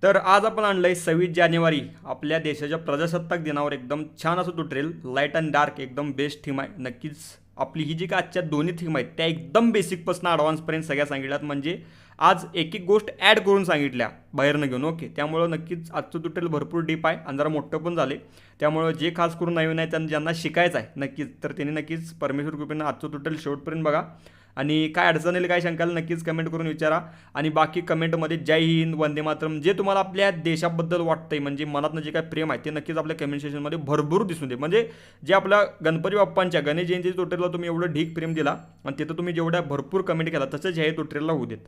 तर आज आपण आणलंय 26 जानेवारी आपल्या देशाच्या प्रजासत्ताक दिनावर एकदम छान असं ट्युटोरियल. लाईट अँड डार्क एकदम बेस्ट थीम आहे. नक्कीच आपली ही जी काय आजच्या दोन्ही थीम आहेत त्या एकदम बेसिकपासून ॲडव्हान्सपर्यंत सगळ्या सांगितल्यात. म्हणजे आज एक एक गोष्ट ॲड करून सांगितल्या बाहेरनं घेऊन. ओके, त्यामुळं नक्कीच आजचं ट्युटोरियल भरपूर डीप आहे आणि जरा मोठं पण झाले. त्यामुळं जे खास करून नवीन आहे त्यांना ज्यांना शिकायचं आहे नक्कीच, तर त्यांनी नक्कीच परमेश्वर कृपेनं आजचं ट्युटोरियल शेवटपर्यंत बघा. आणि काय अडचण येईल काय शंकाल नक्कीच कमेंट करून विचारा. आणि बाकी कमेंटमध्ये जय हिंद, वंदे मातरम जे तुम्हाला आपल्या देशाबद्दल वाटतंय, म्हणजे मनातनं जे काय प्रेम आहे ते नक्कीच आपल्या कमेंट सेक्शनमध्ये भरभर दिसून दे. म्हणजे जे आपल्या गणपती बाप्पांच्या गणेश जयंती ट्युटोरियलला तुम्ही एवढं ढीक प्रेम दिला आणि तिथं तुम्ही जेवढ्या भरपूर कमेंट केला तसंच ह्या ट्युटोरियलला होऊ देत.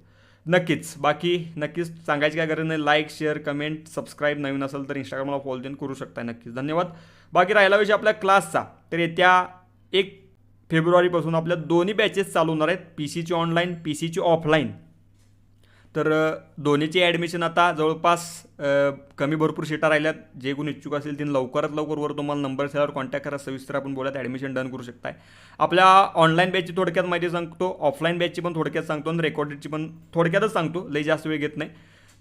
नक्कीच बाकी नक्कीच सांगायची काय गरज नाही. लाईक, शेअर, कमेंट, सबस्क्राईब नवीन असेल तर इंस्टाग्रामला फॉलो देऊन करू शकता. नक्कीच धन्यवाद. बाकी राहिला विषय आपल्या क्लासचा, तर येत्या 1 फेब्रुवारीपासून आपल्या दोन्ही बॅचेस चालू होणार आहेत. पी सीची ऑनलाईन, पी सीची ऑफलाईन. तर दोन्हीचे ॲडमिशन आता जवळपास कमी भरपूर सीटा राहिल्यात. जे कोणी इच्छुक असेल त्यांनी लवकरात लवकर वर तुम्हाला नंबर सेलवर कॉन्टॅक्ट करा. सविस्तर आपण बोलत ॲडमिशन डन करू शकताय. आपल्या ऑनलाईन बॅचची थोडक्यात माहिती सांगतो, ऑफलाईन बॅचची पण थोडक्यात सांगतो आणि रेकॉर्डेडची पण थोडक्यातच सांगतो, लई जास्त वेळ घेत नाही.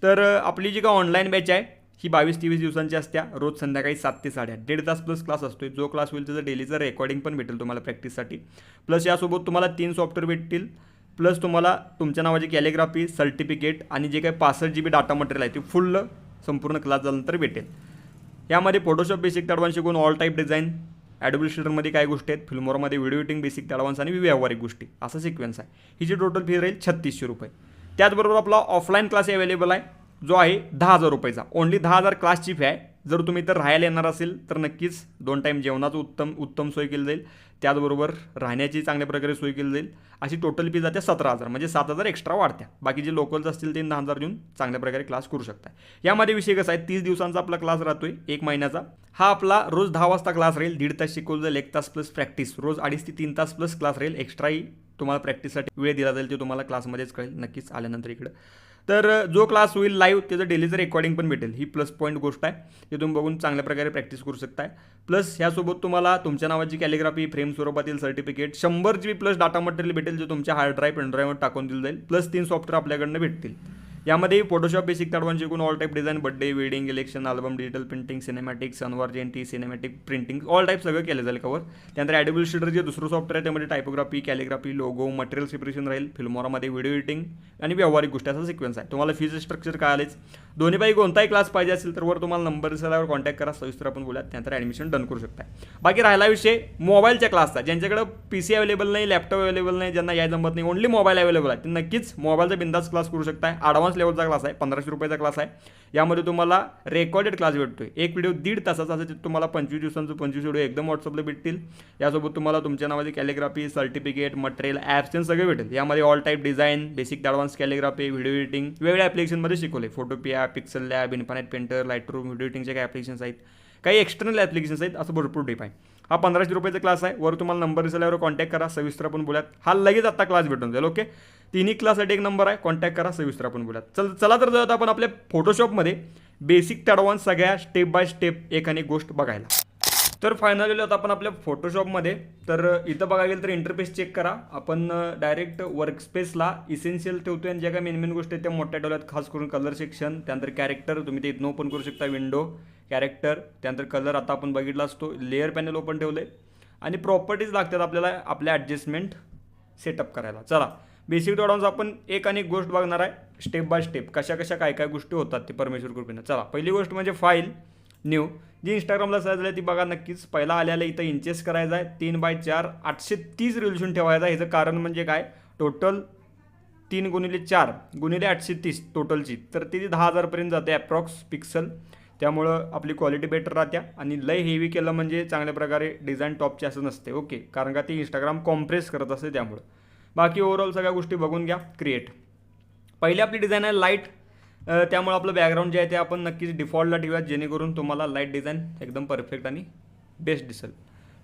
तर आपली जी काय ऑनलाईन बॅच आहे ही 22-23 दिवसांची असत्या. रोज संध्याकाळी 7 ते 8:30 1.5 तास प्लस क्लास असतो. जो क्लास होईल त्याचं डेलीचं रेकॉर्डिंग पण भेटेल तुम्हाला प्रॅक्टिससाठी. प्लस यासोबत तुम्हाला 3 सॉफ्टवेअर भेटतील. प्लस तुम्हाला तुमच्या नावाची कॅलिग्राफी सर्टिफिकेट आणि जे काही 65 GB डाटा मटेरियल आहे ते फुल संपूर्ण क्लास झाल्यानंतर भेटेल. यामध्ये फोटोशॉप बेसिक ॲडव्हान्स शिकून ऑल टाईप डिझाईन, ॲडोबी इलस्ट्रेटरमध्ये काय गोष्टी आहेत, फिल्मोरामध्ये व्हिडिओ एडिटिंग बेसिक ॲडव्हान्स आणि व्यावहारिक गोष्टी, असा सिक्वेन्स आहे. हिची टोटल फी राहील 3600 रुपये. त्याचबरोबर आपला ऑफलाईन क्लास अवेलेबल आहे जो आहे 10,000 रुपयाचा. ओन्ली 10,000 क्लासची फी आहे. जर तुम्ही तर राहायला येणार असेल तर नक्कीच 2 टाईम जेवणाचं उत्तम सोय केली जाईल. त्याचबरोबर राहण्याची चांगल्या प्रकारे सोय केली जाईल. अशी टोटल फी जाते 17,000, म्हणजे 7,000 एक्स्ट्रा वाढत्या. बाकी जे लोकल्स असतील ते 10,000 देऊन चांगल्या प्रकारे क्लास करू शकता. यामध्ये विषय कसा आहे, 30 दिवसांचा आपला क्लास राहतोय, 1 महिन्याचा. हा आपला रोज 10 वाजता क्लास राहील. 1.5 तास शिकवलं जाईल, 1 तास प्लस प्रॅक्टिस. रोज 2.5 ते 3 तास प्लस क्लास राहील. एक्स्ट्राही तुम्हाला प्रॅक्टिससाठी वेळ दिला जाईल, ते तुम्हाला क्लासमध्येच कळेल नक्कीच आल्यानंतर इकडं. तर जो क्लास होईल लाईव्ह त्याचं डेलीचं रेकॉर्डिंग पण भेटेल. ही प्लस पॉईंट गोष्ट आहे, ते तुम्ही बघून चांगल्या प्रकारे प्रॅक्टिस करू शकताय. प्लस ह्यासोबत तुम्हाला तुमच्या नावाची कॅलिग्राफी फ्रेम स्वरूपातील certificate, 100 GB plus data material भेटेल जे तुमच्या हार्ड ड्राईव्ह पेन ड्राईव्हवर टाकून दिलं जाईल. प्लस 3 सॉफ्टवेअर आपल्याकडनं भेटतील. यामध्ये फोटोशॉप बेसिक ॲडव्हान्स शिकून all type design, birthday, wedding, election, album, digital printing, cinematic, सनवार जयंती, सिनेमॅटिक प्रिंटिंग, ऑल टाईप सगळं केलं जाईल कवर. त्यानंतर ॲडोबी इलस्ट्रेटर जे दुसरं सॉफ्टवेअर आहे त्यामध्ये टायपोग्राफी, कॅलिग्राफी, लोगो, मटेरियल सेपरेशन राहील. फिल्मोरामध्ये व्हिडिओ एडिटिंग आणि व्यावहारिक गोष्टी असा सिक्वेन्स आहे. तुम्हाला फीज स्ट्रक्चर काय आलेच. दोन्हीपैकी कोणताही क्लास पाहिजे असेल तर वर तुम्हाला नंबर दिसल्यावर कॉन्टॅक्ट करा. सविस्तर आपण बोलूयात, त्यानंतर ॲडमिशन डन करू शकता. बाकी राहिला विषय मोबाईलच्या क्लासचा. ज्यांच्याकडे पी सी अवेलेबल नाही, लॅपटॉप अवेलेबल नाही, ज्यांना या जमत नाही, ओनली मोबाईल अवेलेबल आहे, ते नक्कीच मोबाईलचा बिंदास क्लास करू शकता. ॲडव्हान्स लेवलचा क्लास आहे, 1500 रुपयाचा क्लास आहे. यामध्ये तुम्हाला रेकॉर्डेड क्लास भेटतोय. एक व्हिडिओ 1.5 तासाचा असेल, तुम्हाला 25 दिवसांचं 25 व्हिडिओ एकदम व्हॉट्सअपला भेटतील. यासोबत तुम्हाला तुमच्या नावाची कॅलिग्राफी, सर्टिफिकेट, मटेरियल, ॲप्स सगळे भेटेल. यामध्ये all type design, basic advance calligraphy, video editing वेगवेगळ्या ॲप्लिकेशनमध्ये शिकवले. Photopea, pixel lab, infinite painter, Lightroom, video एडिटिंगचे काही ॲप्लिकेशन्स आहेत, काही एक्सटर्नल ॲप्लिकेशन्स आहेत, असं भरपूर डीप आहे. हा 1500 रुपयाचा क्लास आहे. वर तुम्हाला नंबर दिसल्यावर कॉन्टॅक्ट करा. सविस्तर आपण बोलूयात. हा लगेच आता क्लास भेटून जाईल. ओके, तिन्ही क्लाससाठी एक नंबर आहे, कॉन्टॅक्ट करा. सविस्तर आपण बोलूयात. चला तर जाऊयात आपण आपल्या फोटोशॉपमध्ये बेसिक ते ॲडव्हान्स सगळ्या स्टेप बाय स्टेप एक आणि गोष्ट बघायला. तर फायनली होतं आपण आपल्या फोटोशॉपमध्ये. तर इथं बघायला गेलं तर इंटरफेस चेक करा. आपण डायरेक्ट वर्कस्पेसला इसेन्शियल ठेवतोय आणि ज्या काही मेन गोष्टी आहेत त्या मोठ्या ठेवल्यात, खास करून कलर सेक्शन. त्यानंतर कॅरेक्टर तुम्ही ते इथनं ओपन करू शकता, विंडो, कॅरेक्टर, त्यानंतर कलर आता आपण बघितला असतो. लेअर पॅनल ओपन ठेवले आणि प्रॉपर्टीज लागतात आपल्याला आपल्या ॲडजस्टमेंट सेटअप करायला. चला बेसिक टू ॲडव्हान्स आपण एक आणि एक गोष्ट बघणार आहे, स्टेप बाय स्टेप कशा कशा काय काय गोष्टी होतात ते परमेश्वर कृपेनं. चला पहिली गोष्ट म्हणजे फाईल न्यू, जी इंस्टाग्रामला सर्च झाली ती बघा नक्कीच. पहिला आल्याला इथं इंचेस करायचा आहे, 3x4 830 रिझोल्यूशन ठेवायचं आहे. ह्याचं कारण म्हणजे काय, टोटल 3x4 गुणिले 830 टोटलची, तर ती 10,000पर्यंत जाते ॲप्रॉक्स पिक्सल. त्यामुळं आपली क्वालिटी बेटर राहत्या. आणि लय हेवी केलं म्हणजे चांगल्या प्रकारे डिझाईन टॉपची असं नसते. ओके, कारण का ती इंस्टाग्राम कॉम्प्रेस करत असते त्यामुळं. बाकी ओव्हरऑल सगळ्या गोष्टी बघून घ्या. क्रिएट, पहिली आपली डिझाईन आहे लाईट. त्यामुळे आपलं बॅकग्राऊंड जे आहे ते आपण नक्कीच डिफॉल्टला ठेवूयात, जेणेकरून तुम्हाला लाईट डिझाईन एकदम परफेक्ट आणि बेस्ट दिसेल.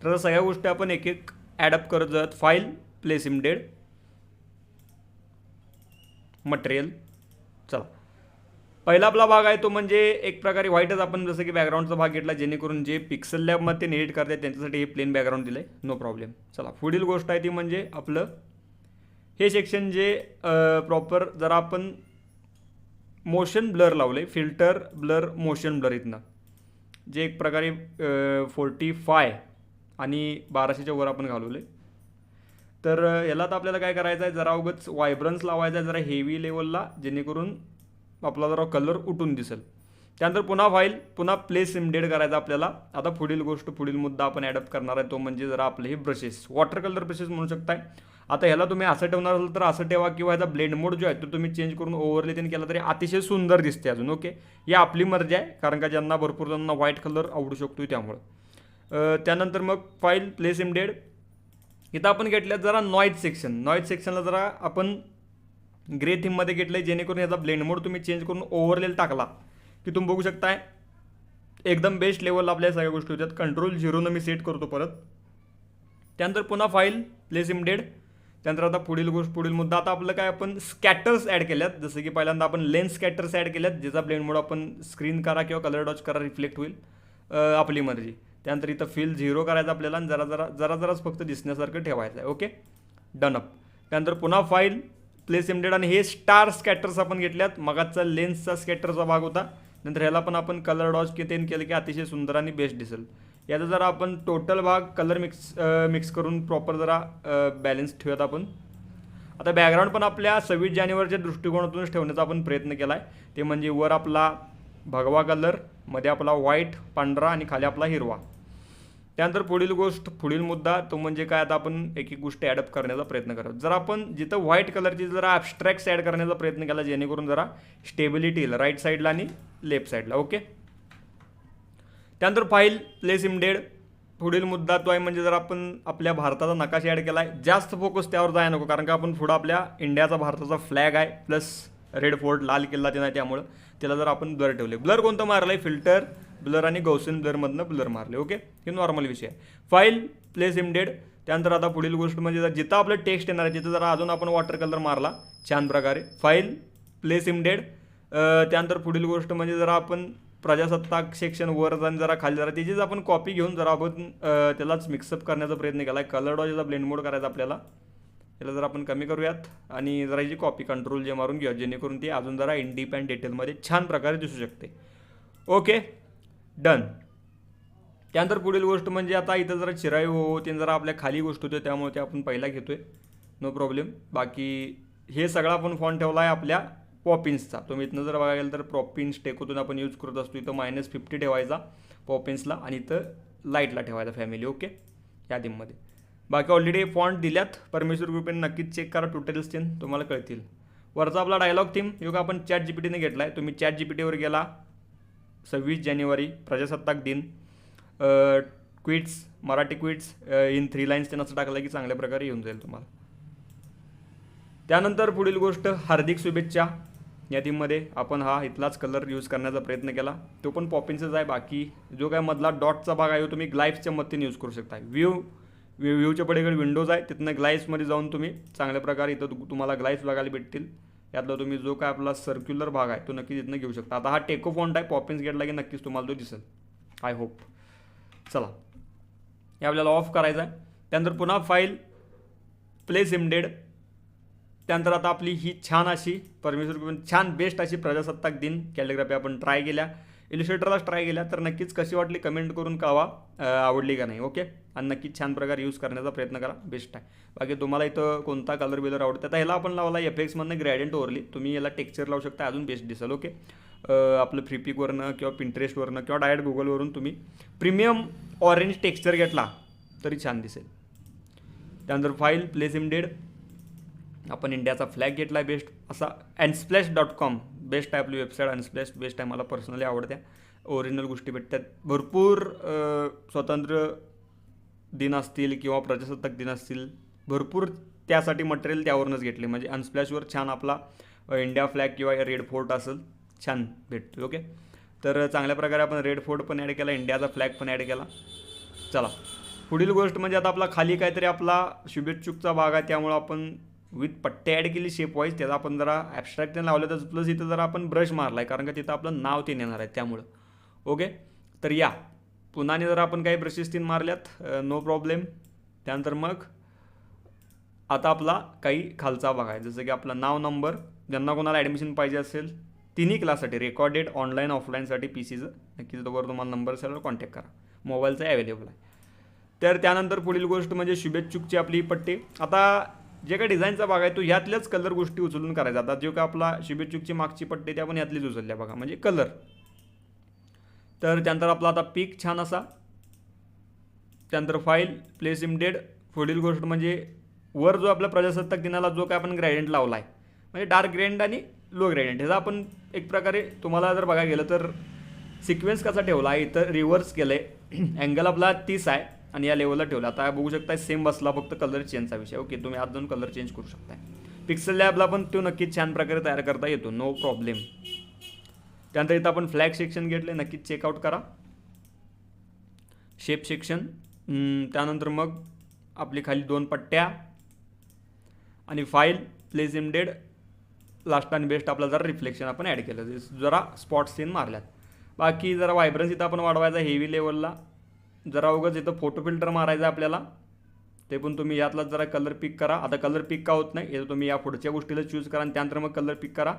तर सगळ्या गोष्टी आपण एक एक ॲडअप करत जात. File, place embedded, material. चला पहिला आपला भाग आहे तो म्हणजे एक प्रकारे व्हाईटच आपण जसं की बॅकग्राऊंडचा भाग घेतला, जेणेकरून जे पिक्सल लॅबमध्ये एडिट करतात त्यांच्यासाठी हे प्लेन बॅकग्राऊंड दिलं आहे, नो प्रॉब्लेम. चला पुढील गोष्ट आहे ती म्हणजे आपलं हे सेक्शन जे प्रॉपर जरा आपण मोशन ब्लर लावले, फिल्टर ब्लर मोशन ब्लर इथनं, जे एक प्रकारे 45 आणि 1200च्या वर आपण घालवले. तर याला तर आपल्याला काय करायचं आहे, जरा उगाच व्हायब्रन्स लावायचा आहे जरा हेवी लेवलला, जेणेकरून आपला जरा कलर उठून दिसेल. त्यानंतर पुन्हा प्लेस इम्डेड करायचा आपल्याला. आता पुढील मुद्दा आपण ॲडअप करणार आहे, तो म्हणजे जरा आपले हे ब्रशेस, वॉटर कलर ब्रशेस म्हणू शकताय. आता ह्याला तुम्ही असं ठेवणार असाल तर असं ठेवा, किंवा ह्याचा ब्लेंड मोड जो आहे तो तुम्ही चेंज करून ओव्हरले त्यांनी केला तरी अतिशय सुंदर दिसते अजून. ओके, ही आपली मर्जी आहे, कारण का भरपूर जणांना व्हाईट कलर आवडू शकतो त्यामुळं. त्यानंतर मग फाईल प्लेस इम्डेड, इथं आपण घेतल्यात जरा नॉईज सेक्शनला जरा आपण ग्रे थीममध्ये घेतलं आहे, जेणेकरून याचा ब्लेंड मोड तुम्ही चेंज करून ओव्हरले टाकला की तुम्ही बघू शकताय एकदम बेस्ट लेवलला आपल्या सगळ्या गोष्टी होत्यात. कंट्रोल 0 मी सेट करतो परत. त्यानंतर पुन्हा फाईल प्लेस इम्डेड. त्यानंतर आता पुढील मुद्दा, आता आपलं काय, आपण स्कॅटर्स ॲड केल्यात. जसं की पहिल्यांदा आपण लेन्स स्कॅटर्स ॲड केल्यात, ज्याचा ब्लेंड मोड आपण स्क्रीन करा किंवा कलर डॉच करा, रिफ्लेक्ट होईल, आपली मर्जी. त्यानंतर इथं फील 0 करायचं आपल्याला आणि जराच फक्त दिसण्यासारखं ठेवायचं आहे. Okay, done up. त्यानंतर पुन्हा फाईल प्लेस इम्डेड, आणि हे स्टार स्कॅटर्स आपण घेतल्यात. मगाचा लेन्सचा स्कॅटरचा भाग होता. नंतर ह्याला पण आपण कलर डॉच केलं की अतिशय सुंदर आणि बेस्ट दिसेल. याचा जरा आपण टोटल भाग कलर मिक्स करून प्रॉपर जरा बॅलन्स ठेवूयात आपण. आता बॅकग्राऊंड पण आपल्या 26 जानेवारीच्या दृष्टिकोनातूनच ठेवण्याचा आपण प्रयत्न केला आहे. ते म्हणजे वर आपला भगवा कलर, मध्ये आपला व्हाईट पांढरा आणि खाली आपला हिरवा. त्यानंतर पुढील मुद्दा तो म्हणजे काय, आता आपण एक गोष्ट ॲडअप करण्याचा प्रयत्न करतो. जर आपण जिथं व्हाईट कलरची जरा ॲबस्ट्रॅक्ट्स ॲड करण्याचा प्रयत्न केला, जेणेकरून जरा स्टेबिलिटी येईल राईट साईडला आणि लेफ्ट साईडला. ओके, त्यानंतर फाईल प्लेस इम्डेड. पुढील मुद्दा तो आहे म्हणजे जर आपण आपल्या भारताचा नकाशा ॲड केला आहे, जास्त फोकस त्यावर जायला नको, कारण का आपण पुढं आपल्या इंडियाचा भारताचा फ्लॅग आहे, प्लस रेड फोर्ट लाल किल्ला ते नाही, त्यामुळं त्याला जर आपण ब्लर ठेवले. ब्लर कोणतं मारलं आहे, फिल्टर ब्लर आणि गौसियन ब्लरमधनं ब्लर मारले. ओके, हे नॉर्मल विषय आहे. File place embedded. त्यानंतर आता पुढील गोष्ट म्हणजे जिथं आपलं टेक्स्ट येणार आहे तिथं जरा अजून आपण वॉटर कलर मारला छान प्रकारे. File place embedded. त्यानंतर पुढील गोष्ट म्हणजे जरा आपण प्रजासत्ताक सेक्शन वर जाऊन जरा खाली जरा त्याचीच आपण कॉपी घेऊन जरा आपण त्यालाच मिक्सअप करण्याचा प्रयत्न केला आहे. कलर डॉजचा ब्लेंड मोड करायचा आपल्याला, त्याला जरा आपण कमी करूयात आणि जरा याची कॉपी कंट्रोल मारून घेऊया, जेणेकरून ती अजून जरा इंडीप अँड डिटेलमध्ये छान प्रकारे दिसू शकते. Okay, done. त्यानंतर पुढील गोष्ट म्हणजे आता इथं जरा चिराई ते जरा आपल्या खाली गोष्ट होते, त्यामुळे ते आपण पहिला घेतोय, नो प्रॉब्लेम. बाकी हे सगळं आपण फॉन्ट ठेवला आहे आपल्या पॉपिन्सचा. तुम्ही इथनं जर बघायला गेलं तर पॉपिन्स टेकोतून आपण यूज करत असतो. इथं -50 ठेवायचा पॉपिन्सला आणि इथं लाईटला ठेवायचा फॅमिली. ओके, या थीममध्ये. बाकी ऑलरेडी फॉन्ट दिल्यात परमेश्वर ग्रुपने, नक्कीच चेक करा, ट्युटोरियल्स ते तुम्हाला कळतील. वरचा आपला डायलॉग थीम योगा आपण ChatGPTने घेतला आहे. तुम्ही ChatGPTवर गेला, 26 जानेवारी प्रजासत्ताक दिन, quits, Marathi quits in 3 lines त्यांना असं टाकलं की चांगल्या प्रकारे येऊन जाईल तुम्हाला. त्यानंतर पुढील गोष्ट, हार्दिक शुभेच्छा. या थीममध्ये आपण इथलाच कलर यूज करण्याचा प्रयत्न केला, तो पण पॉपिन्सच आहे. बाकी जो काय मधला डॉटचा भाग आहे तो तुम्ही ग्लाइफ्सच्या मदतीने यूज करू शकता. व्ह्यूच्या पलीकडे विंडोज आहे, तिथनं ग्लाइफ्समध्ये जाऊन तुम्ही चांगल्या प्रकारे इथं तुम्हाला ग्लाइफ्स बघायला भेटतील. यातला तुम्ही जो काय आपला सर्क्युलर भाग आहे तो नक्कीच इथनं घेऊ शकता. आता टेको फॉन्ट आहे, पॉपिन्स घेतला की नक्कीच तुम्हाला तो दिसेल, आय होप. चला, हे आपल्याला ऑफ करायचं आहे. त्यानंतर पुन्हा फाईल प्लेस इम्डेड. त्यानंतर आता आपली ही छान अशी परमेश्वर छान बेस्ट अशी प्रजासत्ताक दिन कॅलिग्राफी आपण ट्राय केल्या, इलिस्ट्रेटरलाच ट्राय केल्या. तर नक्कीच कशी वाटली कमेंट करून कळवा, आवडली का नाही. ओके, आणि नक्कीच छान प्रकारे यूज करण्याचा प्रयत्न करा, बेस्ट आहे. बाकी तुम्हाला इथं कोणता कलर बिलर आवडतं, आता ह्याला आपण लावला FXमधनं ग्रॅडियंट ओव्हरली, तुम्ही याला टेक्स्चर लावू शकता, अजून बेस्ट दिसेल. ओके, आपलं फ्रीपिकवरनं किंवा पिंटरेस्टवरनं किंवा डायरेक्ट गुगलवरून तुम्ही प्रीमियम ऑरेंज टेक्स्चर घेतला तरी छान दिसेल. त्यानंतर फाईल प्लेस इम्डेड. आपण इंडियाचा फ्लॅग घेतला आहे बेस्ट असा. unsplash.com बेस्ट आहे आपली वेबसाईट. अनस्प्लॅश बेस्ट आहे, मला पर्सनली आवडत्या, ओरिजिनल गोष्टी भेटतात. भरपूर स्वातंत्र्य दिन असतील किंवा प्रजासत्ताक दिन असतील, भरपूर त्यासाठी मटेरियल त्यावरूनच घेतले. म्हणजे अनस्प्लॅशवर छान आपला इंडिया फ्लॅग किंवा रेड फोर्ट असेल छान भेटतो. ओके, तर चांगल्या प्रकारे आपण रेड फोर्ट पण ॲड केला, इंडियाचा फ्लॅग पण ॲड केला. चला, पुढील गोष्ट म्हणजे आता आपला खाली काहीतरी आपला शुभेच्छुकचा भाग आहे, त्यामुळं आपण विथ पट्टे ॲड केली शेप वाईज, त्याचा आपण जरा ॲबस्ट्रॅक्ट लावलं तर प्लस इथं जरा आपण ब्रश मारला आहे, कारण का तिथं आपलं नाव ते येणार आहे त्यामुळं. ओके, तर या पुन्हा जरा आपण काही ब्रशेस 3 मारल्यात, नो प्रॉब्लेम. त्यानंतर मग आता आपला काही खालचा भाग आहे, जसं की आपलं नाव, नंबर, ज्यांना कोणाला ॲडमिशन पाहिजे असेल तिन्ही क्लाससाठी रेकॉर्डेड ऑनलाईन ऑफलाईनसाठी पी सीचं नक्कीच तोवर तुम्हाला नंबर असेल कॉन्टॅक्ट करा. मोबाईलचं अवेलेबल आहे. तर त्यानंतर पुढील गोष्ट म्हणजे शुभेच्छुकची आपली पट्टी. आता जे काय डिझाईनचा भाग आहे तो ह्यातल्याच कलर गोष्टी उचलून करायचा. आता जो काय आपला शुभेच्छुकची मागची पट्टी ती आपण ह्यातलीच उचलल्या बघा, म्हणजे कलर. तर त्यानंतर आपला आता पीक छान असा. त्यानंतर फाईल प्लेस इमडेड. पुढील गोष्ट म्हणजे वर जो आपल्या प्रजासत्ताक दिनाला जो काय आपण ग्रेडियंट लावला आहे म्हणजे डार्क ग्रेडियंट आणि लो ग्रेडियंट, ह्याचा आपण एक प्रकारे तुम्हाला जर बघायला गेलं तर सिक्वेन्स कसा ठेवला आहे, इथं रिव्हर्स केलं आहे. अँगल आपला 30 आहे आणि या लेवलला ठेवला. आता बघू शकता सेम बसला, फक्त कलर चेंजचा विषय. ओके, तुम्ही आत जाऊन कलर चेंज करू शकताय. पिक्सल लॅबला पण तो नक्कीच छान प्रकारे तयार करता येतो, नो प्रॉब्लेम. त्यानंतर इथं आपण फ्लॅग सेक्शन घेतले, नक्कीच चेकआउट करा. शेप सेक्शन, त्यानंतर मग आपली खाली 2 पट्ट्या आणि फाईल प्लेस इमडेड. लास्ट आणि बेस्ट आपला जरा रिफ्लेक्शन आपण ॲड केलं, जरा स्पॉट सीन मारल्यात. बाकी जरा व्हायब्रन्स इथं आपण वाढवायचा हेवी लेवलला. जरा उगाच इथं फोटो फिल्टर मारायचं आपल्याला, ते पण तुम्ही यातलाच जरा कलर पिक करा. आता कलर पिक का होत नाही हे तुम्ही या पुढच्या गोष्टीला चूज करा आणि त्यानंतर मग कलर पिक करा.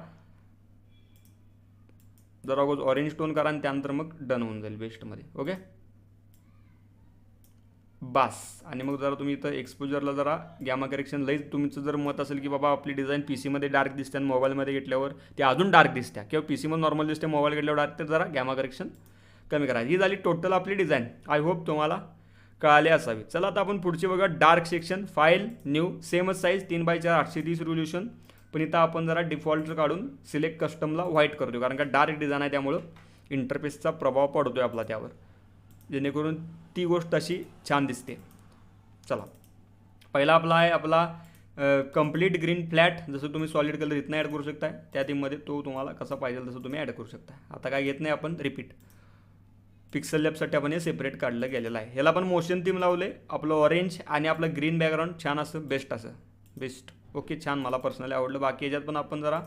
जरा उगाच ऑरेंज टोन करा आणि त्यानंतर मग डन होऊन जाईल बेस्टमध्ये. ओके बास. आणि मग जरा तुम्ही इथं एक्सपोजरला जरा गॅमा करेक्शन लईच, तुमचं जर मत असेल की बाबा आपली डिझाईन पी सीमध्ये डार्क दिसते आणि मोबाईलमध्ये घेतल्यावर ते अजून डार्क दिसते, किंवा पी सीमध्ये नॉर्मल दिसते मोबाईल घेतल्यावर डार्क, तर जरा गॅमा करेक्शन कमी करा. ही झाली टोटल आपली डिझाईन. आय होप तुम्हाला कळाले असावी. चला आता आपण पुढची बघा डार्क सेक्शन. फाईल न्यू, सेमच साईज 3x4 830 रिझोल्यूशन. पण इथं आपण जरा डिफॉल्ट काढून सिलेक्ट कस्टमला व्हाईट करतो, कारण का डार्क डिझाईन आहे त्यामुळं इंटरफेसचा प्रभाव पडतो आपला त्यावर, जेणेकरून ती गोष्ट अशी छान दिसते. चला पहिला आपला आहे आपला कंप्लीट ग्रीन फ्लॅट. जसं तुम्ही सॉलिड कलर इथनं ॲड करू शकता, त्या थीममध्ये तो तुम्हाला कसा पाहिजे तसं तुम्ही ॲड करू शकता. आता काय घेत नाही आपण, रिपीट. पिक्सल लॅबसाठी आपण हे सेपरेट काढलं गेलेलं आहे. ह्याला आपण मोशन थीम लावले, आपलं ऑरेंज आणि आपलं ग्रीन बॅकग्राऊंड छान असं बेस्ट असं बेस्ट. ओके छान, मला पर्सनली आवडलं. बाकी याच्यात पण आपण जरा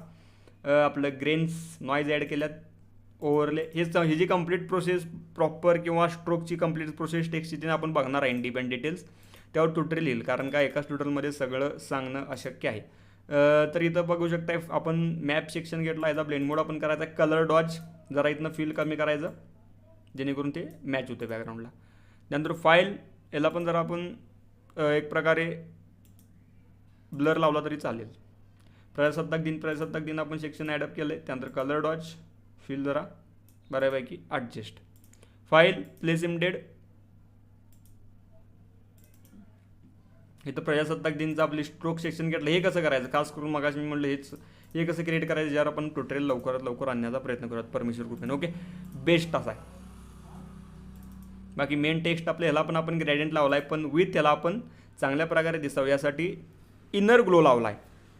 आपलं ग्रेन्स नॉईज ॲड केल्यात, ओव्हरले. ही जी कंप्लीट प्रोसेस प्रॉपर किंवा स्ट्रोकची कंप्लीट प्रोसेस टेक्स्टची आपण बघणार आहे इंडिपेंडंट डिटेल्स, त्यावर ट्युटोरियल येईल, कारण का एकाच ट्युटोरियलमध्ये सगळं सांगणं अशक्य आहे. तर इथं बघू शकता आपण मॅप सेक्शन घेतला, याचा ब्लेंड मोड आपण करायचा. कलर डॉज जरा इथनं फील कमी करायचं, जेणेकरून ते मॅच होते बॅकग्राऊंडला. त्यानंतर फाईल, याला पण जरा आपण एक प्रकारे ब्लर लावला तरी चालेल. प्रजासत्ताक दिन आपण सेक्शन ॲडअप केलं आहे. त्यानंतर कलर डॉज फील जरा बऱ्यापैकी ॲडजस्ट. File place इमडेड. इथं प्रजासत्ताक दिनचं आपली स्ट्रोक सेक्शन घेतलं. हे कसं करायचं, खास करून मगाशी मी म्हटलं हे कसं क्रिएट करायचं, ज्यावर आपण ट्युटोरियल लवकरात लवकर आणण्याचा प्रयत्न करूयात परमेश्वर कृपेने. ओके बेस्ट असा आहे. बाकी मेन टेक्स्ट आपल्या ह्याला पण आपण ग्रेडियंट लावला आहे, पण विथ ह्याला आपण चांगल्या प्रकारे दिसावं यासाठी इनर ग्लो लावला आहे.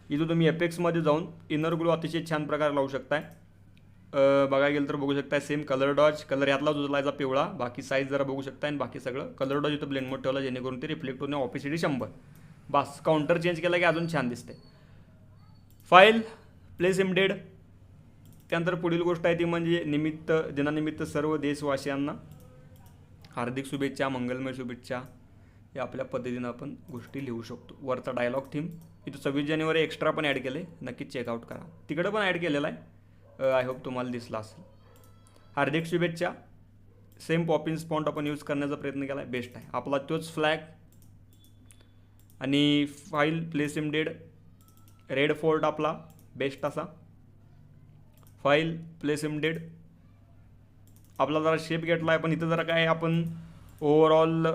इथं तुम्ही एपेक्समध्ये जाऊन इनर ग्लो अतिशय छान प्रकारे लावू शकताय. बघायला गेलं तर बघू शकताय सेम कलर डॉज, कलर यातला उचलायचा पिवळा. बाकी साईज जरा बघू शकताय आणि बाकी सगळं कलर डॉज इथं ब्लेंड मोड ठेवला, जेणेकरून ते रिफ्लेक्ट होणे. ऑपेसिटी 100. बस काउंटर चेंज केला की अजून छान दिसते. File place embedded. त्यानंतर पुढील गोष्ट आहे ती म्हणजे दिनानिमित्त सर्व देशवासियांना हार्दिक शुभेच्छा, मंगलमय शुभेच्छा. या आपल्या पद्धतीनं आपण गोष्टी लिहू शकतो. वरचा डायलॉग थीम इथं 26 जानेवारी एक्स्ट्रा पण ॲड केलं आहे, नक्कीच चेकआउट करा. तिकडं पण ॲड केलेलं आहे, आय होप तुम्हाला दिसला असेल. हार्दिक शुभेच्छा, सेम पॉपिन्स फॉन्ट आपण यूज करण्याचा प्रयत्न केला आहे, बेस्ट आहे आपला तोच फ्लॅग. आणि फाईल प्लेस इमडेड रेड फोल्ट आपला बेस्ट असा. File place embedded. आपला जरा शेप घेतला आहे, पण इथं जरा काय आपण ओव्हरऑल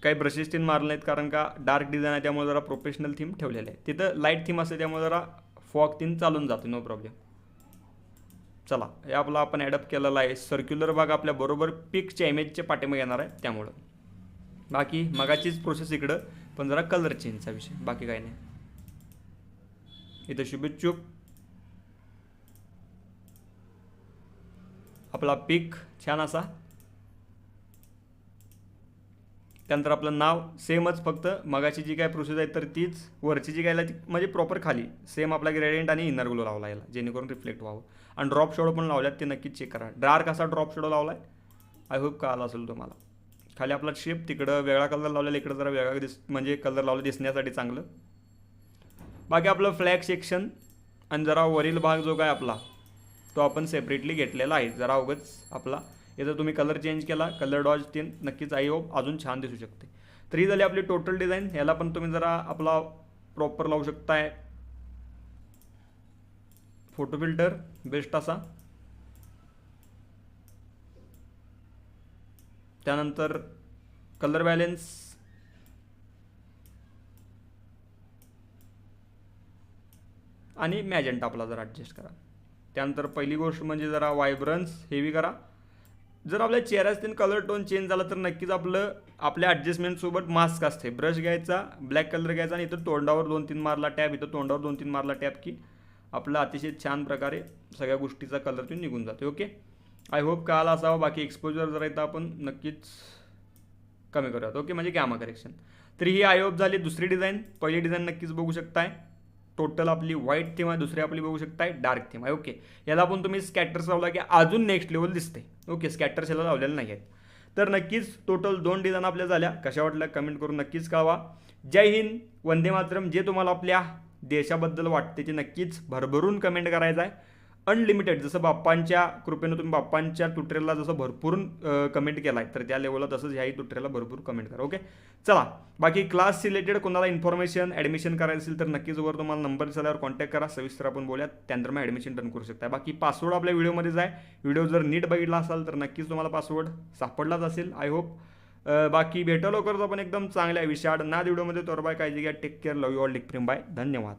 काही ब्रशेस तीन मारले नाहीत, कारण का डार्क डिझाईन आहे त्यामुळे जरा प्रोफेशनल थीम ठेवलेलं आहे. तिथं लाईट थीम असते त्यामुळे जरा फॉग थीम चालून जाते, नो प्रॉब्लेम. चला हे आपला आपण ॲडअप केलेला आहे. सर्क्युलर भाग आपल्या बरोबर पिकच्या इमेजच्या पाठीमागे येणार आहे त्यामुळं. बाकी मगाचीच प्रोसेस इकडं, पण जरा कलर चेंजचा विषय, बाकी काही नाही. इथं शुभेच्छुक आपला पिक छान असा. त्यानंतर आपलं नाव सेमच, फक्त मगाची जी काय प्रोसेस आहे तर तीच. वरची जी काय म्हणजे प्रॉपर खाली सेम आपला ग्रेडियंट आणि इनर ग्लो लावला याला, जेणेकरून रिफ्लेक्ट व्हावं. आणि ड्रॉप शेडो पण लावल्यात, ते नक्कीच चेक करा. डार्क असा ड्रॉप शेडो लावला आहे, आय होप कळाला असेल तुम्हाला. खाली आपला शेप तिकडं वेगळा कलर लावलेला, इकडं जरा वेगळा म्हणजे कलर लावला दिसण्यासाठी चांगलं. बाकी आपलं फ्लॅग सेक्शन आणि जरा वरील भाग जो काय आपला तो आपण सेपरेटली घेतलेला आहे. जरा अवघच आपला याचा तुम्ही कलर चेंज केला, कलर डॉज ते नक्कीच आय होप अजून छान दिसू शकते. तर ही झाली आपली टोटल डिझाईन. ह्याला पण तुम्ही जरा आपला प्रॉपर लावू शकताय फोटो फिल्टर बेस्ट असा. त्यानंतर कलर बॅलेन्स, आणि मॅजेंटा आपला जरा ॲडजस्ट करा. त्यानंतर पहिली गोष्ट म्हणजे जरा व्हायब्रन्स हेवी करा. जर आपल्या चेहऱ्याचा कलर टोन चेंज झाला तर नक्कीच आपल्या ॲडजस्टमेंटसोबत मास्क असते. ब्रश घ्यायचा, ब्लॅक कलर घ्यायचा आणि इथं तोंडावर 2-3 मारला टॅप, इथं तोंडावर 2-3 मारला टॅप की आपला अतिशय छान प्रकारे सगळ्या गोष्टीचा कलर तो निघून जातो. ओके, आय होप कळाला असावा. बाकी एक्सपोजर जर आहे तर आपण नक्कीच कमी करूयात. ओके, म्हणजे गॅमा करेक्शन. तर ही आय होप झाली दुसरी डिझाईन. पहिली डिझाईन नक्कीच बघू शकताय, टोटल आपली व्हाईट थीम आहे. दुसरी आपली बघू शकताय डार्क थीम आहे. ओके, याला पण तुम्ही स्कॅटर्स लावला की अजून नेक्स्ट लेवल दिसते. ओके, स्कॅटर्स याला लावलेलं नाही आहेत. तर नक्कीच टोटल 2 डिझाईन आपल्या झाल्या. कशा वाटल्या कमेंट करून नक्कीच कळवा. जय हिंद, वंदे मातरम. जे तुम्हाला आपल्या देशाबद्दल वाटते ते नक्कीच भरभरून कमेंट करायचं आहे. अनलिमिटेड, जसं बाप्पांच्या कृपेनं तुम्ही बाप्पांच्या ट्युटोरियलला जसं भरपूर कमेंट केला आहे तर त्या लेवलला तसंच ह्याही ट्युटोरियलला भरपूर कमेंट करा. ओके, चला. बाकी क्लास रिलेटेड कोणाला इन्फॉर्मेशन ॲडमिशन करायचं असेल तर नक्कीच वर तुम्हाला नंबर दिसल्यावर कॉन्टॅक्ट करा. सविस्तर आपण बोलूयात, त्यानंतर मग ॲडमिशन डन करू शकता. बाकी पासवर्ड आपल्या व्हिडिओमध्येच आहे. व्हिडिओ जर नीट बघितला असाल तर नक्कीच तुम्हाला पासवर्ड सापडलाच असेल आय होप. बाकी भेटा लवकरच आपण एकदम चांगल्या विषयाड ना व्हिडिओमध्ये. तोर बाय, काळजी घ्या, take care, love you all, take प्रेम, बाय, धन्यवाद.